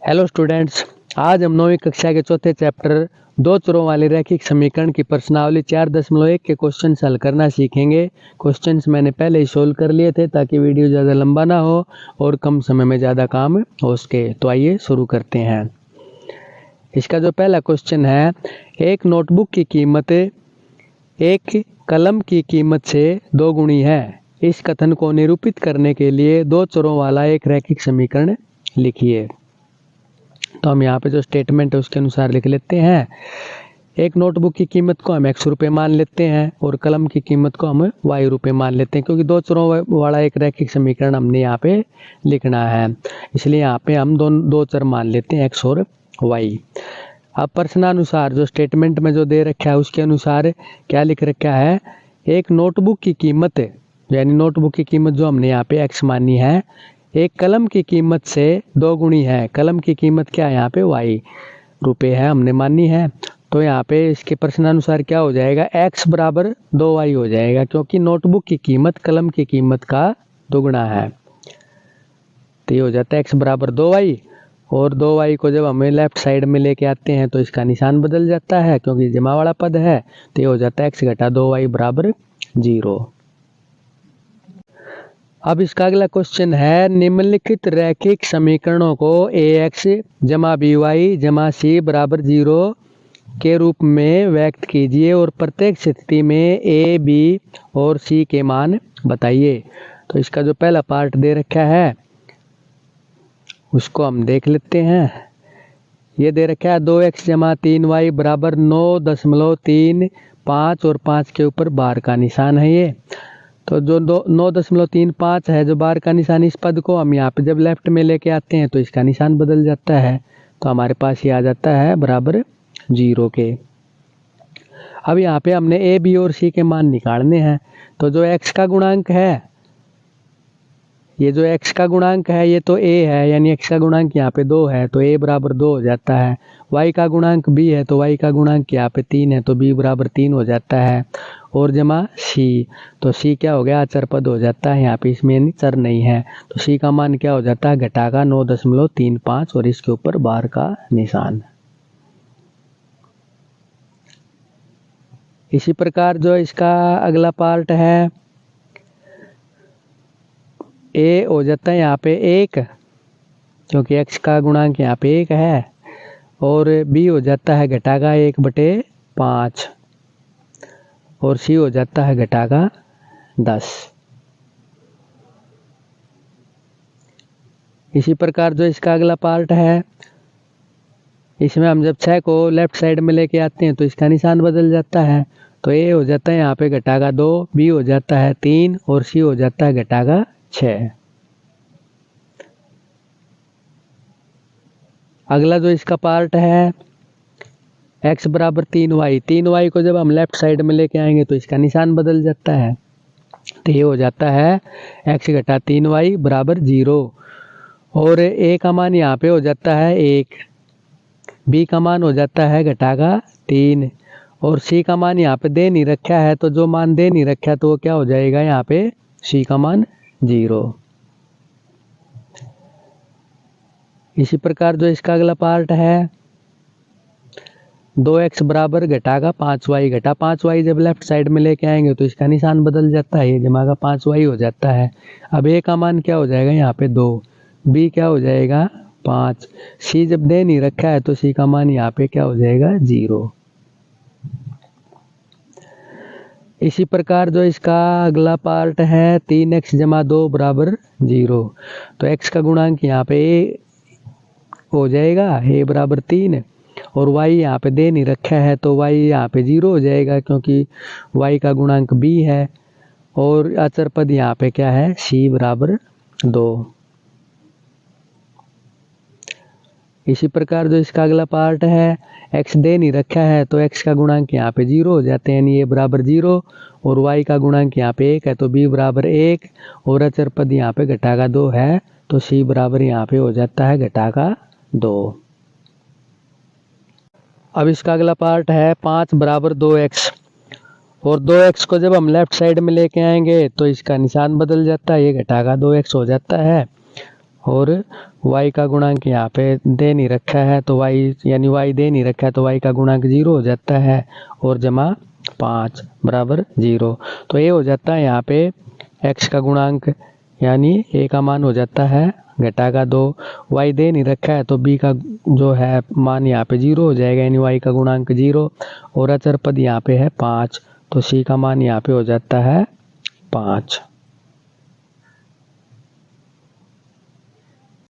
Hello students, आज हम 9वीं कक्षा के चौथे चैप्टर दो चरों वाले रैखिक समीकरण की प्रश्नावली 4.1 के क्वेश्चन हल करना सीखेंगे। क्वेश्चंस मैंने पहले ही सोल्व कर लिए थे ताकि वीडियो ज़्यादा लंबा ना हो और कम समय में ज़्यादा काम हो सके। तो आइए शुरू करते हैं। इसका जो पहला क्वेश्चन है, एक नोटबुक की कीमत एक कलम की कीमत से 2 गुनी है। इस कथन को निरूपित करने के लिए दो चरों वाला एक रैखिक समीकरण लिखिए। तो हम यहाँ पे जो स्टेटमेंट है उसके अनुसार लिख लेते हैं। एक नोटबुक की कीमत को हम x रुपये मान लेते हैं और कलम की कीमत को हम y रुपये मान लेते हैं, क्योंकि दो चरों वाला एक रैखिक समीकरण हमने यहाँ पे लिखना है, इसलिए यहाँ पे हम दो चर मान लेते हैं x और y। अब प्रश्नानुसार जो स्टेटमेंट में जो दे रखा है उसके अनुसार क्या लिख रखा है, एक नोटबुक की कीमत यानी नोटबुक की कीमत जो हमने यहाँ पे x मानी है, एक कलम की कीमत से 2 गुनी है। कलम की कीमत क्या है, यहाँ पे y रुपये है हमने मानी है। तो यहाँ पे इसके प्रश्नानुसार क्या हो जाएगा, x बराबर 2y हो जाएगा, क्योंकि नोटबुक की कीमत कलम की कीमत का दोगुना है। तो ये हो जाता है x बराबर 2y, और 2y को जब हमें लेफ्ट साइड में लेके आते हैं तो इसका निशान बदल जाता है, क्योंकि जमा वाला पद है। तो ये हो जाता है x घटा 2y बराबर 0। अब इसका अगला क्वेश्चन है, निम्नलिखित रैखिक समीकरणों को ax जमा by जमा c बराबर 0 के रूप में व्यक्त कीजिए और प्रत्येक स्थिति में a, b और c के मान बताइए। तो इसका जो पहला पार्ट दे रखा है उसको हम देख लेते हैं। ये दे रखा है 2x जमा 3y बराबर 9.35 और 5 के ऊपर बार का निशान है। ये तो जो 9.35 है, जो बार का निशान, इस पद को हम यहाँ पे जब लेफ्ट में लेके आते हैं तो इसका निशान बदल जाता है। तो हमारे पास ये आ जाता है बराबर 0 के। अब यहाँ पे हमने a, b और c के मान निकालने हैं। तो जो x का गुणांक है, ये जो x का गुणांक है ये तो a है, यानी x का गुणांक यहाँ पे 2 है, तो a बराबर 2 हो जाता है। y का गुणांक b है, तो y का गुणांक यहाँ पे 3 है, तो b बराबर 3 हो जाता है। और जमा c, तो c क्या हो गया, अचर पद हो जाता है, यहाँ पे इसमें चर नहीं है। तो c का मान क्या हो जाता है, घटा का 9.35 और इसके ऊपर बार का निशान। इसी प्रकार जो इसका अगला पार्ट है, a हो जाता है यहाँ पे 1, क्योंकि x का गुणांक यहाँ पे 1 है, और b हो जाता है घटा का 1/5 और c हो जाता है घटा का 10। इसी प्रकार जो इसका अगला पार्ट है, इसमें हम जब 6 को लेफ्ट साइड में लेके आते हैं तो इसका निशान बदल जाता है। तो a हो जाता है यहाँ पे घटा का 2, b हो जाता है 3 और c हो जाता है घटा का 6। अगला जो इसका पार्ट है, x बराबर 3y को जब हम लेफ्ट साइड में लेके आएंगे तो इसका निशान बदल जाता है। तो ये हो जाता है x घटा 3y बराबर 0, और a का मान यहाँ पे हो जाता है 1, b का मान हो जाता है घटा का 3 और c का मान यहाँ पे दे नहीं रखा है। तो जो मान दे नहीं रखा है तो वो क्या हो जाएगा, यहाँ पे c का मान 0। इसी प्रकार जो इसका अगला पार्ट है, 2x बराबर घटा का 5y घटा 5y जब लेफ्ट साइड में लेके आएंगे तो इसका निशान बदल जाता है, ये जमा का 5y हो जाता है। अब a का मान क्या हो जाएगा, यहाँ पे 2, b क्या हो जाएगा 5, c जब दे नहीं रखा है तो c का मान यहाँ पे क्या हो जाएगा 0। इसी प्रकार जो इसका अगला पार्ट है, 3x जमा 2 बराबर 0। तो x का गुणांक यहाँ पे a हो जाएगा, a बराबर 3, और y यहाँ पे दे नहीं रखा है तो y यहाँ पे 0 हो जाएगा, क्योंकि y का गुणांक b है, और अचर पद यहाँ पे क्या है, c बराबर 2। इसी प्रकार जो इसका अगला पार्ट है, x दे नहीं रखा है तो x का गुणांक यहाँ पे 0 हो जाते हैं, यानी a बराबर 0, और y का गुणांक यहाँ पे 1 है तो b बराबर 1, और अचर पद यहाँ पे घटा का 2 है, तो c बराबर यहाँ पे हो जाता है घटा का 2। अब इसका अगला पार्ट है 5 बराबर 2x, और 2x को जब हम लेफ्ट साइड में लेके आएंगे तो इसका निशान बदल जाता है, ये घटा का 2x हो जाता है, और y का गुणांक यहाँ पे दे नहीं रखा है, तो y यानी y दे नहीं रखा है तो y का गुणांक 0 हो जाता है, और जमा 5 बराबर 0। तो ये हो जाता है यहाँ पे x का गुणांक, यानी a का मान हो जाता है घटा का 2। y दे नहीं रखा है तो b का जो है मान यहाँ पे 0 हो जाएगा, यानी y का गुणांक 0, और अचर पद यहाँ पे है 5, तो c का मान यहाँ पे हो जाता है 5।